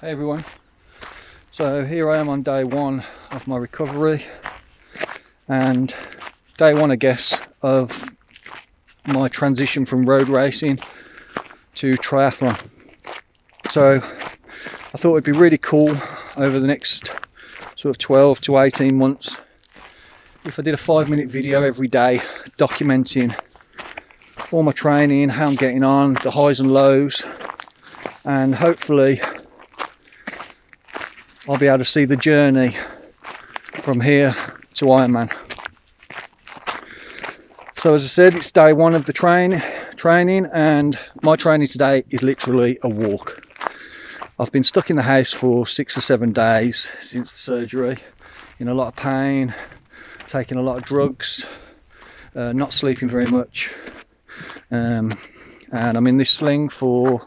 Hey everyone, so here I am on day one of my recovery, and day one I guess of my transition from road racing to triathlon. So I thought it'd be really cool over the next sort of 12 to 18 months if I did a 5-minute video every day documenting all my training, how I'm getting on, the highs and lows, and hopefully I'll be able to see the journey from here to Ironman. So as I said, it's day one of the training, and my training today is literally a walk. I've been stuck in the house for 6 or 7 days since the surgery, in a lot of pain, taking a lot of drugs, not sleeping very much, and I'm in this sling for,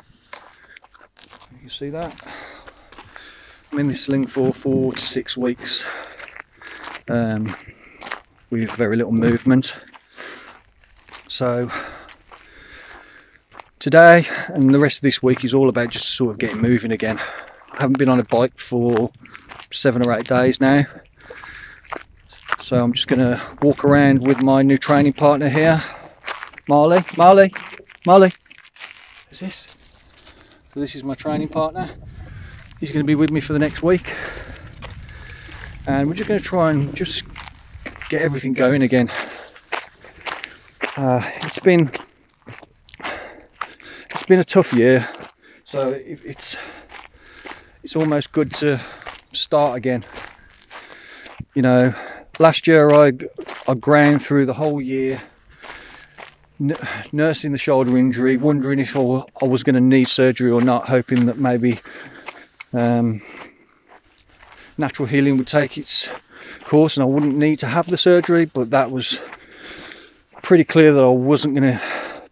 you see that? I'm in this sling for 4 to 6 weeks with very little movement. So today and the rest of this week is all about just sort of getting moving again. I haven't been on a bike for 7 or 8 days now, so I'm just going to walk around with my new training partner here, Marley. Who's this? So this is my training partner. He's going to be with me for the next week, and we're just going to try and just get everything going again. It's been a tough year, so it's almost good to start again. You know, last year I ground through the whole year nursing the shoulder injury, wondering if I was going to need surgery or not, hoping that maybe natural healing would take its course and I wouldn't need to have the surgery, but that was pretty clear that I wasn't going to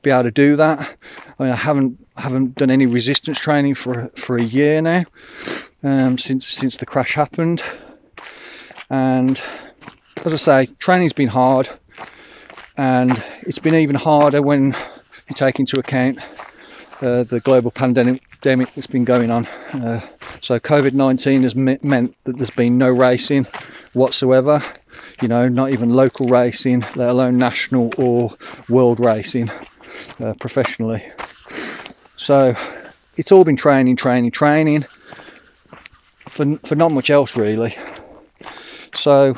be able to do that. I mean, I haven't done any resistance training for a year now, since the crash happened, and as I say, training's been hard, and it's been even harder when you take into account the global pandemic that's been going on. So COVID-19 has meant that there's been no racing whatsoever, you know, not even local racing, let alone national or world racing professionally. So it's all been training for not much else really. So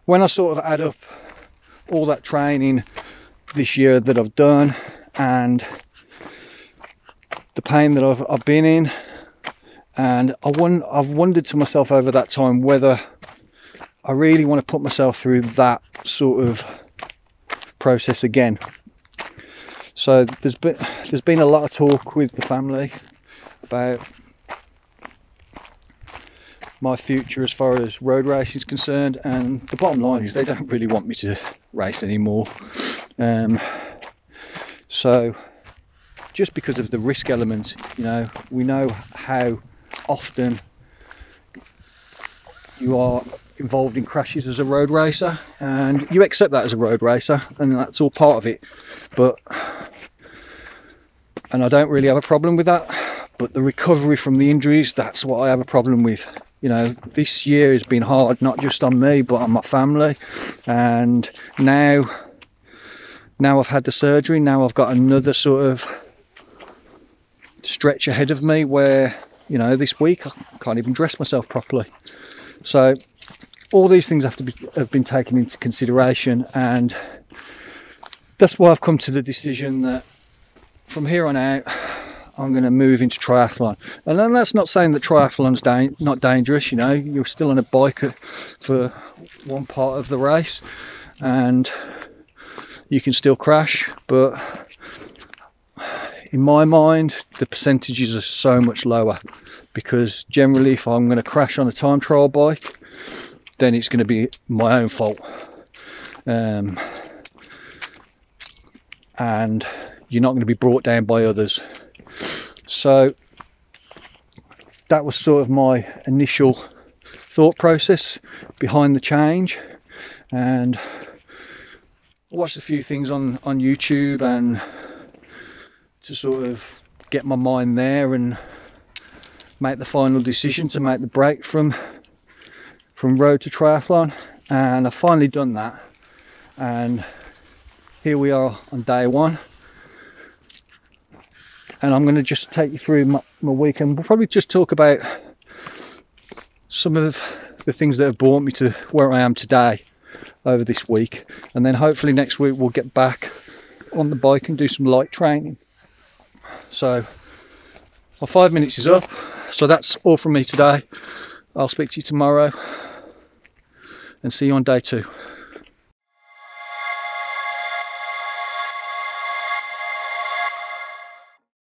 when I sort of add up all that training this year that I've done and the pain that I've been in, and I've wondered to myself over that time whether I really want to put myself through that sort of process again. So there's been a lot of talk with the family about my future as far as road racing is concerned, and the bottom line is they don't really want me to race anymore. So just because of the risk element, you know, we know how often you are involved in crashes as a road racer, and you accept that as a road racer, and that's all part of it. And I don't really have a problem with that, but the recovery from the injuries, that's what I have a problem with. You know, this year has been hard, not just on me but on my family, and now I've had the surgery, now I've got another sort of stretch ahead of me where, you know, this week I can't even dress myself properly. So all these things have been taken into consideration, and that's why I've come to the decision that from here on out I'm going to move into triathlon. And then that's not saying that triathlon's not dangerous. You know, you're still on a bike for one part of the race and you can still crash, but in my mind the percentages are so much lower, because generally if I'm going to crash on a time trial bike, then it's going to be my own fault, and you're not going to be brought down by others. So that was sort of my initial thought process behind the change, and I watched a few things on YouTube and to sort of get my mind there and make the final decision to make the break from road to triathlon. And I've finally done that, and here we are on day one. And I'm going to just take you through my week, and we'll probably just talk about some of the things that have brought me to where I am today over this week, and then hopefully next week we'll get back on the bike and do some light training. So my 5 minutes is up, so that's all from me today. I'll speak to you tomorrow and see you on day 2.